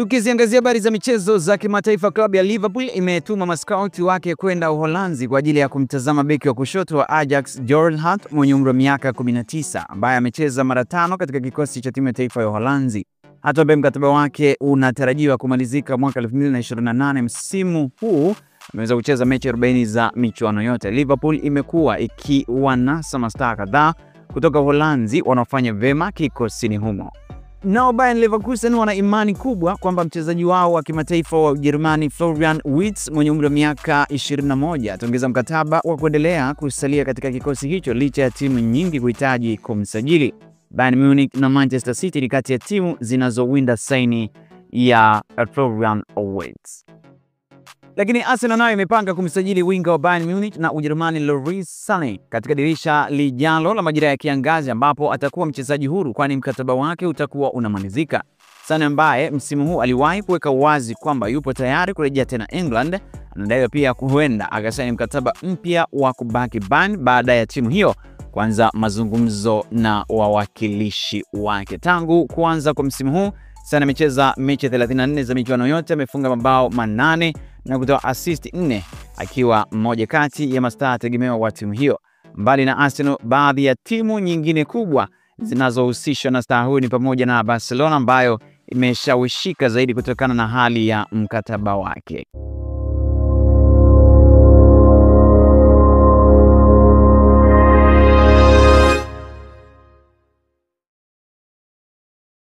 Tukiziangazia habari za michezo za kimataifa, klabu ya Liverpool imetuma maskauti wake kwenda Uholanzi kwa ajili ya kumtazama beki wa kushoto wa Ajax Jordan Hart mwenye umri wa miaka 19 ambaye amecheza mara 5 katika kikosi cha timu ya taifa ya Uholanzi. Hata ambaye mkataba wake unatarajiwa kumalizika mwaka 2028, msimu huu ameweza kucheza mechi 40 za michuano yote. Liverpool imekuwa ikiwanasa mastaa kadhaa kutoka Uholanzi wanaofanya vema kikosini humo. Nao Bayern Leverkusen wana imani kubwa kwamba mchezaji wao wa kimataifa wa Ujerumani Florian Wirtz mwenye umri wa miaka 21 ataongeza mkataba wa kuendelea kusalia katika kikosi hicho licha ya timu nyingi kuhitaji kumsajili. Bayern Munich na Manchester City ni kati ya timu zinazowinda saini ya Florian Wirtz. Lakini Arsenal nayo imepanga kumsajili winga wa Bayern Munich na Ujerumani Leroy Sané katika dirisha lijalo la majira ya kiangazi, ambapo atakuwa mchezaji huru kwani mkataba wake utakuwa unamalizika. Sané ambaye msimu huu aliwahi kuweka wazi kwamba yupo tayari kurejea tena England, anadaiwa pia huenda akasaini mkataba mpya wa kubaki Bayern baada ya timu hiyo kuanza mazungumzo na wawakilishi wake. Tangu kuanza kwa msimu huu, Sané amecheza mechi 34 za michuano yote, amefunga mabao 8 na kutoa assist 4, akiwa mmoja kati ya mastaa tegemeo wa timu hiyo. Mbali na Arsenal, baadhi ya timu nyingine kubwa zinazohusishwa na staa huyu ni pamoja na Barcelona ambayo imeshawishika zaidi kutokana na hali ya mkataba wake.